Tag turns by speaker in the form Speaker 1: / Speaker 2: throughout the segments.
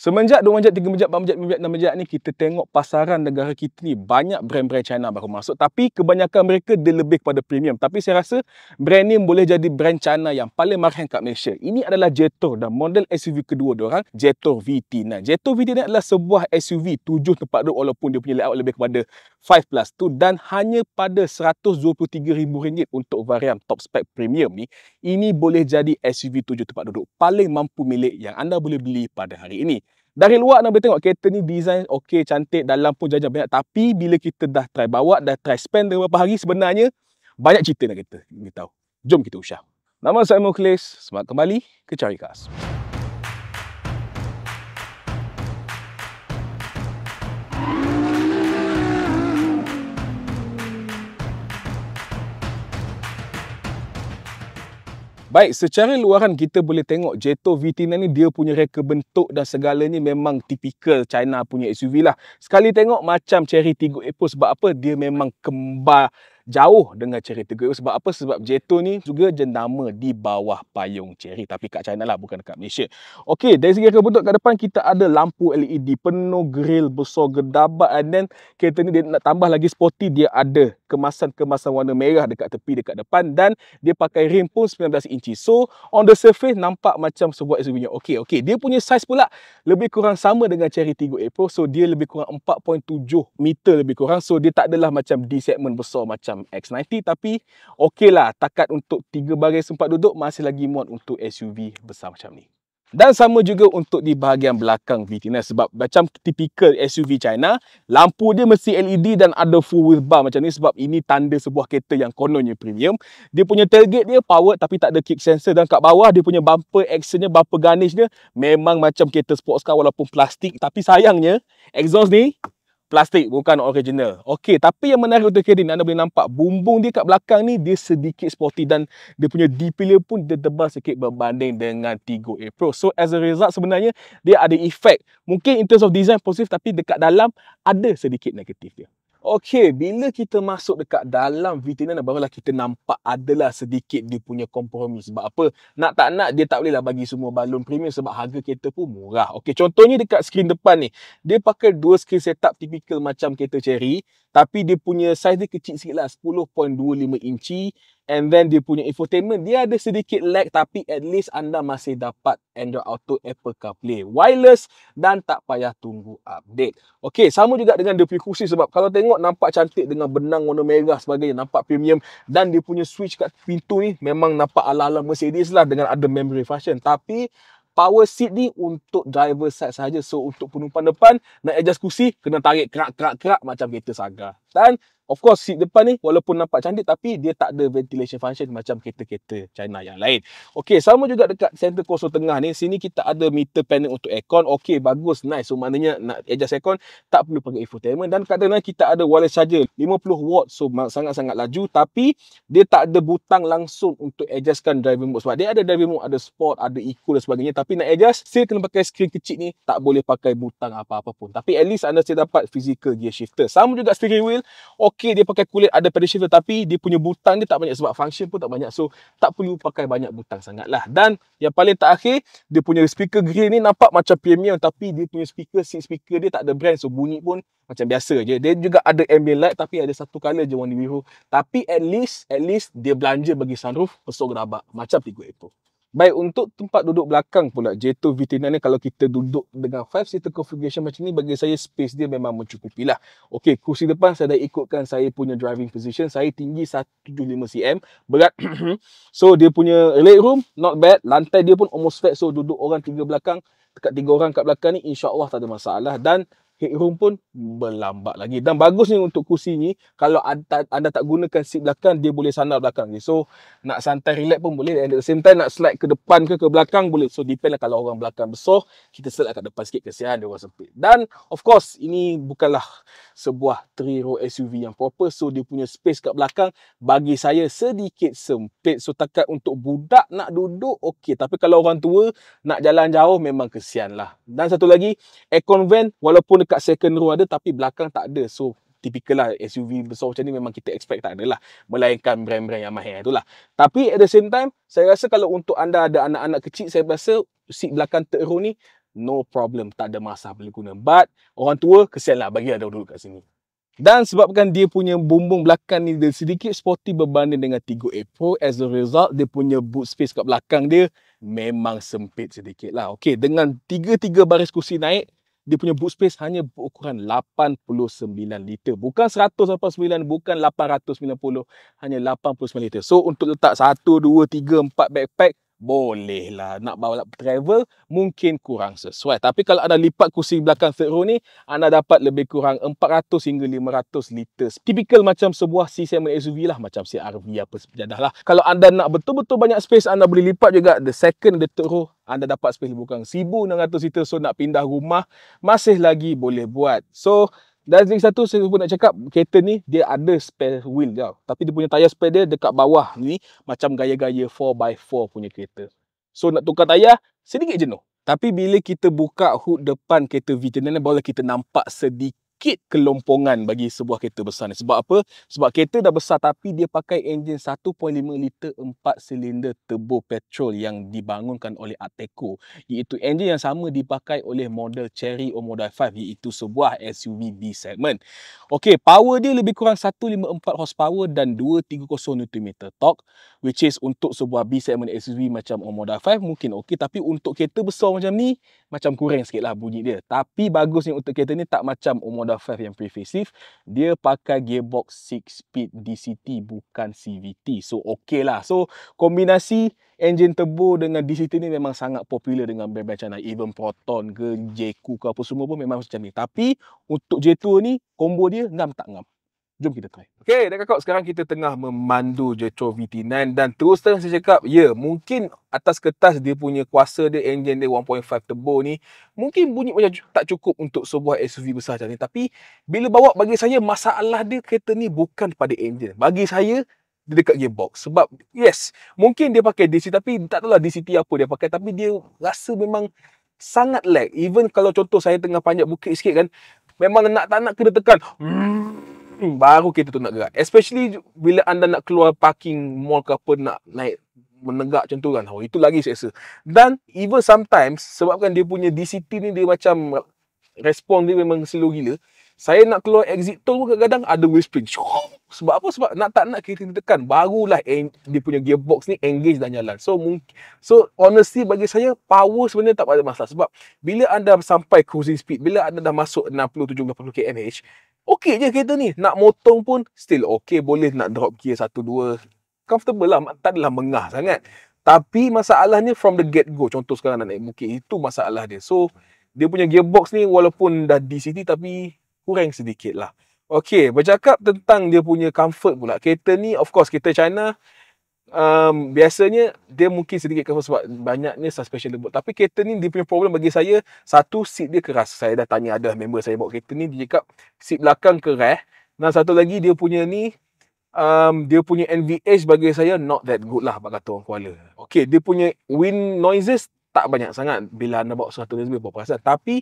Speaker 1: Semenjak 2 menjak, 3 menjak, 4 menjak, 5 menjak, 6 menjak ni kita tengok pasaran negara kita ni banyak brand-brand China baru masuk, tapi kebanyakan mereka dia lebih kepada premium. Tapi saya rasa brand ni boleh jadi brand China yang paling marhan kat Malaysia. Ini adalah Jetour dan model SUV kedua diorang, Jetour VT9. Jetour VT9 adalah sebuah SUV 7 tempat duduk walaupun dia punya layout lebih kepada 5+2 dan hanya pada RM123,000 untuk varian top spec premium ni, ini boleh jadi SUV 7 tempat duduk paling mampu milik yang anda boleh beli pada hari ini. Dari luar anda boleh tengok kereta ni design okey, cantik, dalam pun jajan banyak. Tapi bila kita dah try bawa, dah try spend beberapa hari, sebenarnya banyak cerita nak kita beritahu. Jom kita usah. Nama saya Mukhlis, selamat kembali ke Cari Cars. Baik, secara luaran kita boleh tengok Jetour VT9 ni dia punya reka bentuk dan segalanya memang tipikal China punya SUV lah. Sekali tengok macam Chery Tiggo Evo. Sebab apa? Dia memang kembar jauh dengan Chery Tiggo Evo. Sebab apa? Sebab Jetour ni juga jenama di bawah payung Chery, tapi kat China lah, bukan dekat Malaysia. Okey, dari segi reka bentuk kat depan kita ada lampu LED, penuh grill besar gedabat, and then kereta ni dia nak tambah lagi sporty, dia ada kemasan-kemasan warna merah dekat tepi dekat depan dan dia pakai rim pun 19 inci. So on the surface nampak macam sebuah SUV nya okey. Dia punya saiz pula lebih kurang sama dengan Chery Tiggo Evo. So dia lebih kurang 4.7 meter lebih kurang. So dia tak adalah macam D segment besar macam X90, tapi okey lah, takat untuk 3 baris sempat duduk masih lagi muat untuk SUV besar macam ni. Dan sama juga untuk di bahagian belakang VT9, sebab macam tipikal SUV China, lampu dia mesti LED dan ada full wheel bar macam ni, sebab ini tanda sebuah kereta yang kononnya premium. Dia punya tailgate dia powered tapi tak ada kick sensor, dan kat bawah dia punya bumper actionnya, bumper garnishnya memang macam kereta sports car walaupun plastik, tapi sayangnya exhaust ni plastik, bukan original. Okey, tapi yang menarik untuk kereta ni, anda boleh nampak bumbung dia kat belakang ni dia sedikit sporty dan dia punya D-pillar pun dia tebal sikit berbanding dengan Tiggo Evo. So as a result sebenarnya dia ada efek. Mungkin in terms of design positif, tapi dekat dalam ada sedikit negatif dia. Okey, bila kita masuk dekat dalam VT9 barulah kita nampak adalah sedikit dia punya kompromi. Sebab apa? Nak tak nak dia tak bolehlah bagi semua balon premium sebab harga kereta pun murah. Okey, contohnya dekat skrin depan ni, dia pakai dua skrin setup tipikal macam kereta Chery, tapi dia punya saiz dia kecil sikit lah, 10.25 inci. And then dia punya infotainment, dia ada sedikit lag, tapi at least anda masih dapat Android Auto, Apple CarPlay, wireless dan tak payah tunggu update. Okey, sama juga dengan dia punya kerusi, sebab kalau tengok nampak cantik dengan benang warna merah sebagainya, nampak premium. Dan dia punya switch kat pintu ni memang nampak ala-ala Mercedes lah dengan ada memory function. Tapi power seat ni untuk driver side saja. So untuk penumpang depan nak adjust kursi kena tarik kerak macam kereta Saga. Dan of course seat depan ni walaupun nampak cantik tapi dia tak ada ventilation function macam kereta-kereta China yang lain. Okey, sama juga dekat center console tengah ni, sini kita ada meter panel untuk aircon. Okey, bagus, nice. So maknanya nak adjust aircon tak perlu pakai infotainment. Dan kat dalam kita ada wireless charger 50 watt. So sangat-sangat laju, tapi dia tak ada butang langsung untuk adjustkan driving mode. Sebab dia ada driving mode, ada sport, ada eco dan sebagainya. Tapi nak adjust, still kena pakai skrin kecil ni, tak boleh pakai butang apa-apa pun. Tapi at least anda still dapat physical gear shifter. Sama juga steering wheel. Okey, dia pakai kulit, ada pedal shifter, tapi dia punya butang dia tak banyak sebab function pun tak banyak. So tak perlu pakai banyak butang sangat lah. Dan yang paling terakhir, dia punya speaker grill ni nampak macam premium, tapi dia punya speaker, seat speaker dia tak ada brand. So bunyi pun macam biasa je. Dia juga ada ambient light, tapi ada satu colour je warna biru. Tapi at least dia belanja bagi sunroof besar gerabak macam Tiggo Evo. Baik, untuk tempat duduk belakang pula Jetour VT9 ni, kalau kita duduk dengan 5-seater configuration macam ni, bagi saya space dia memang mencukupi lah. Okey, kursi depan saya dah ikutkan saya punya driving position. Saya tinggi 175 cm, berat. So dia punya legroom not bad. Lantai dia pun almost flat. So duduk orang 3 belakang, dekat 3 orang kat belakang ni insya-Allah tak ada masalah. Dan headroom pun berlambak lagi. Dan bagus ni untuk kursi ni, kalau anda tak gunakan seat belakang, dia boleh sandar belakang ni. So nak santai relax pun boleh, and at the same time nak slide ke depan ke belakang boleh. So depend lah, kalau orang belakang besar, kita slide kat depan sikit, kesian dia orang sempit. Dan of course ini bukanlah sebuah 3-row SUV yang proper. So dia punya space kat belakang bagi saya sedikit sempit. So takat untuk budak nak duduk okey, tapi kalau orang tua nak jalan jauh memang kesian lah. Dan satu lagi, aircon vent walaupun dekat second row ada, tapi belakang tak ada. So typical lah, SUV besar macam ni memang kita expect tak ada lah, melainkan brand-brand yang mahal tu lah. Tapi at the same time, saya rasa kalau untuk anda ada anak-anak kecil, saya rasa seat belakang third row ni no problem, tak ada masalah boleh guna. But orang tua kesian lah, bagi ada duduk kat sini. Dan sebabkan dia punya bumbung belakang ni dia sedikit sporty berbanding dengan Tiggo 8 Pro, as a result dia punya boot space kat belakang dia memang sempit sedikit lah. Okey, dengan 3 baris kursi naik, dia punya boot space hanya berukuran 89 liter. Bukan 189, bukan 890, hanya 89 liter. So untuk letak 1, 2, 3, 4 backpack, boleh lah. Nak bawa travel mungkin kurang sesuai. Tapi kalau anda lipat kursi belakang third row ni, anda dapat lebih kurang 400 hingga 500 liter. Typical macam sebuah C7 SUV lah, macam CR-V apa sejadah lah. Kalau anda nak betul-betul banyak space, anda boleh lipat juga the second, the third row. Anda dapat space lebih kurang 1600 liter. So nak pindah rumah masih lagi boleh buat. So dan lagi satu saya pun nak cakap, kereta ni dia ada spare wheel tau. Tapi dia punya tayar spare dia dekat bawah ni macam gaya-gaya 4x4 punya kereta. So nak tukar tayar sedikit jenuh. Tapi bila kita buka hood depan kereta VTN ni, barulah kita nampak sedikit kelompongan bagi sebuah kereta besar ni. Sebab apa? Sebab kereta dah besar tapi dia pakai enjin 1.5 liter 4 silinder turbo petrol yang dibangunkan oleh Ateco. Iaitu enjin yang sama dipakai oleh model Chery Omoda 5, iaitu sebuah SUV B segment. Okey, power dia lebih kurang 154 horsepower dan 230 Nm torque, which is untuk sebuah B segment SUV macam Omoda 5 mungkin okey, tapi untuk kereta besar macam ni macam kurang sikit lah bunyi dia. Tapi bagusnya untuk kereta ni tak macam Omoda 5 yang pre-facelift, dia pakai gearbox 6-speed DCT bukan CVT. So okey lah. So kombinasi enjin turbo dengan DCT ni memang sangat popular dengan brand-brand China. Even Proton ke, J-Coup ke apa semua pun memang macam ni. Tapi untuk J2 ni, combo dia ngam tak ngam. Jom kita try. Okay, dan kakak, sekarang kita tengah memandu Jetro VT9 dan terus terang saya cakap, ya, mungkin atas kertas dia punya kuasa dia, enjin dia 1.5 turbo ni, mungkin bunyi macam tak cukup untuk sebuah SUV besar macam ni. Tapi bila bawa, bagi saya masalah dia kereta ni bukan pada enjin. Bagi saya dia dekat gearbox. Sebab yes, mungkin dia pakai DC tapi tak tahulah DCT apa dia pakai, tapi dia rasa memang sangat lag. Even kalau contoh saya tengah panjat bukit sikit kan, memang nak tak nak kena tekan, baru kereta tu nak gerak. Especially bila anda nak keluar parking mall ke apa, nak naik menegak macam tu kan, oh, itu lagi saya rasa. Dan even sometimes sebabkan dia punya DCT ni dia macam respon dia memang slow gila, saya nak keluar exit tol pun kadang-kadang ada wheel spring. Sebab apa? Sebab nak tak nak kereta ditekan, barulah dia punya gearbox ni engage dan jalan. So honestly bagi saya power sebenarnya tak ada masalah. Sebab bila anda sampai cruising speed, bila anda dah masuk 60, 70, 80 km/h, okey je kereta ni. Nak motong pun still okey, boleh nak drop gear 1, 2, comfortable lah, tak adalah mengah sangat. Tapi masalahnya from the get go, contoh sekarang nak naik bukit, itu masalah dia. So dia punya gearbox ni walaupun dah DCT tapi kurang sedikit lah. Okey, bercakap tentang dia punya comfort pula. Kereta ni, of course, kereta China, biasanya dia mungkin sedikit comfort sebab banyaknya suspension lembut. Tapi kereta ni dia punya problem bagi saya, satu, seat dia keras. Saya dah tanya ada member saya bawa kereta ni, dia cakap seat belakang keras. Dan satu lagi dia punya ni, dia punya NVH bagi saya not that good lah, kata orang Kuala. Okey, dia punya wind noises tak banyak sangat bila anda bawa 100 lebih perasan. Tapi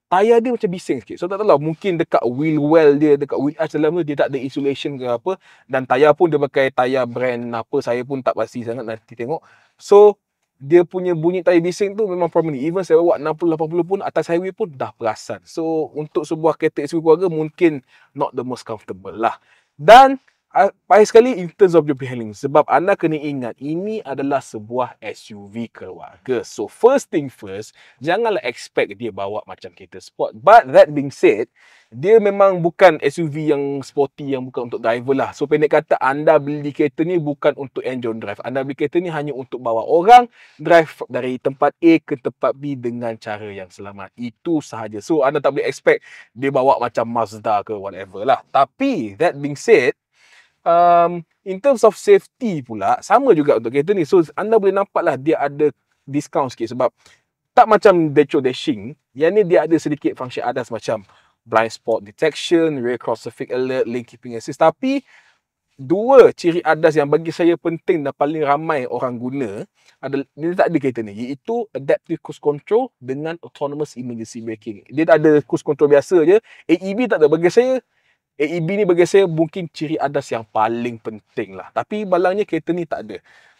Speaker 1: tayar dia macam bising sikit. So tak tahu lah, mungkin dekat wheel well dia, dekat wheel arch dalam tu dia tak ada insulation ke apa. Dan tayar pun dia pakai tayar brand apa, saya pun tak pasti sangat, nanti tengok. So dia punya bunyi tayar bising tu memang problem ni. Even saya bawa 60-80 pun atas highway pun dah perasan. So untuk sebuah kereta SUV keluarga mungkin not the most comfortable lah. Dan pahit sekali in terms of your handling. Sebab anda kena ingat, ini adalah sebuah SUV keluarga. So first thing first, janganlah expect dia bawa macam kereta sport. But that being said, dia memang bukan SUV yang sporty, yang bukan untuk driver lah. So pendek kata, anda beli kereta ni bukan untuk enjoy drive. Anda beli kereta ni hanya untuk bawa orang drive dari tempat A ke tempat B dengan cara yang selamat. Itu sahaja. So anda tak boleh expect dia bawa macam Mazda ke whatever lah. Tapi that being said, in terms of safety pula, sama juga untuk kereta ni. So anda boleh nampak lah dia ada discount sikit. Sebab tak macam Detro Dashing, yang ni dia ada sedikit function ADAS macam blind spot detection, rear cross traffic alert, lane keeping assist. Tapi dua ciri ADAS yang bagi saya penting dan paling ramai orang guna adalah, dia tak ada kereta ni, iaitu adaptive cruise control dengan autonomous emergency braking. Dia tak ada cruise control biasa je, AEB tak ada. Bagi saya AEB ni bagi saya mungkin ciri ADAS yang paling penting lah. Tapi balangnya kereta ni tak ada.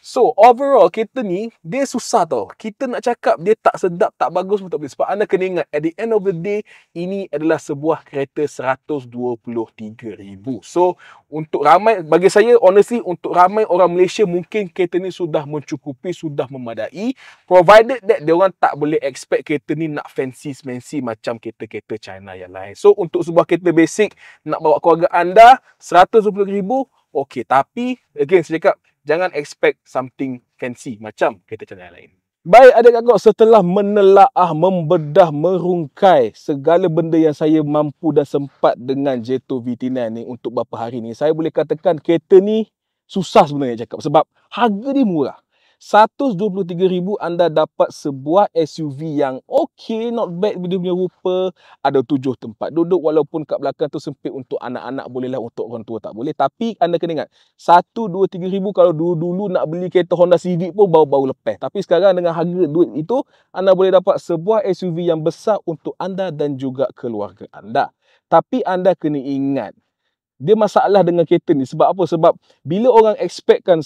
Speaker 1: So, overall, kereta ni, dia susah tau. Kita nak cakap dia tak sedap, tak bagus pun tak boleh. Sebab anda kena ingat, at the end of the day, ini adalah sebuah kereta RM123,000. So, untuk ramai, bagi saya, honestly, untuk ramai orang Malaysia, mungkin kereta ni sudah mencukupi, sudah memadai. Provided that diorang tak boleh expect kereta ni nak fancy-smancy macam kereta-kereta China yang lain. So, untuk sebuah kereta basic, nak bawa keluarga anda, RM120,000, okey. Tapi, again, saya cakap, jangan expect something fancy macam kereta China yang lain. Baik adik-kakak, setelah menelaah, membedah, merungkai segala benda yang saya mampu dan sempat dengan Jetoh VT9 ni untuk beberapa hari ni, saya boleh katakan kereta ni susah sebenarnya cakap. Sebab harga dia murah. RM123,000 anda dapat sebuah SUV yang okey, not bad dia punya rupa. Ada 7 tempat duduk, walaupun kat belakang tu sempit untuk anak-anak bolehlah, untuk orang tua tak boleh. Tapi anda kena ingat, 1-2-3 ribu kalau dulu-dulu nak beli kereta Honda Civic pun baru-baru lepas. Tapi sekarang dengan harga duit itu, anda boleh dapat sebuah SUV yang besar untuk anda dan juga keluarga anda. Tapi anda kena ingat, dia masalah dengan kereta ni. Sebab apa? Sebab bila orang expectkan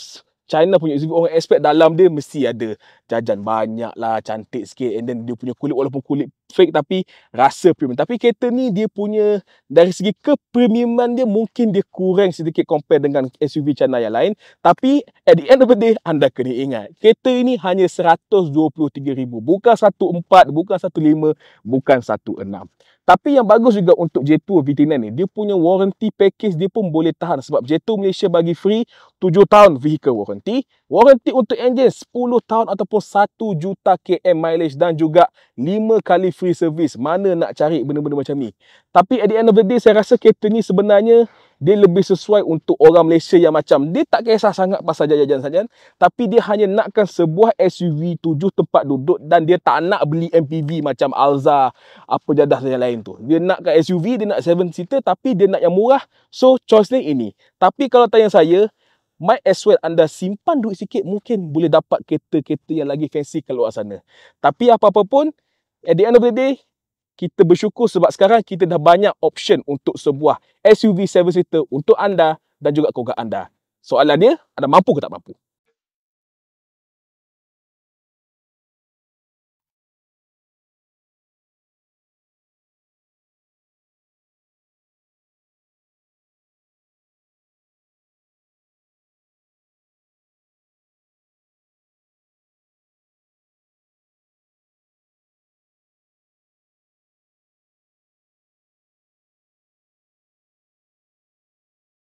Speaker 1: China punya SUV, orang expect dalam dia mesti ada jajan banyak lah, cantik sikit, and then dia punya kulit walaupun kulit fake tapi rasa premium. Tapi kereta ni dia punya, dari segi kepremiuman dia mungkin dia kurang sedikit compare dengan SUV China yang lain. Tapi at the end of the day, anda kena ingat, kereta ini hanya RM123,000, bukan 14, bukan 15, bukan 16. Tapi yang bagus juga untuk Jetoh VT9 ni, dia punya warranty package dia pun boleh tahan. Sebab Jetoh Malaysia bagi free 7 tahun vehicle warranty. Warranty untuk enjin 10 tahun ataupun 1 juta km mileage, dan juga 5 kali free service. Mana nak cari benda-benda macam ni? Tapi at the end of the day, saya rasa kereta ni sebenarnya dia lebih sesuai untuk orang Malaysia yang macam dia tak kisah sangat pasal jajan-jajan, tapi dia hanya nakkan sebuah SUV 7 tempat duduk, dan dia tak nak beli MPV macam Alza, apa jadah yang lain tu. Dia nakkan SUV, dia nak 7 seater, tapi dia nak yang murah. So choice dia ini. Tapi kalau tanya saya, might as well anda simpan duit sikit, mungkin boleh dapat kereta-kereta yang lagi fancy kat luar sana. Tapi apa-apa pun, at the end of the day, kita bersyukur sebab sekarang kita dah banyak option untuk sebuah SUV 7 seater untuk anda dan juga keluarga anda. Soalan dia, anda mampu ke tak mampu?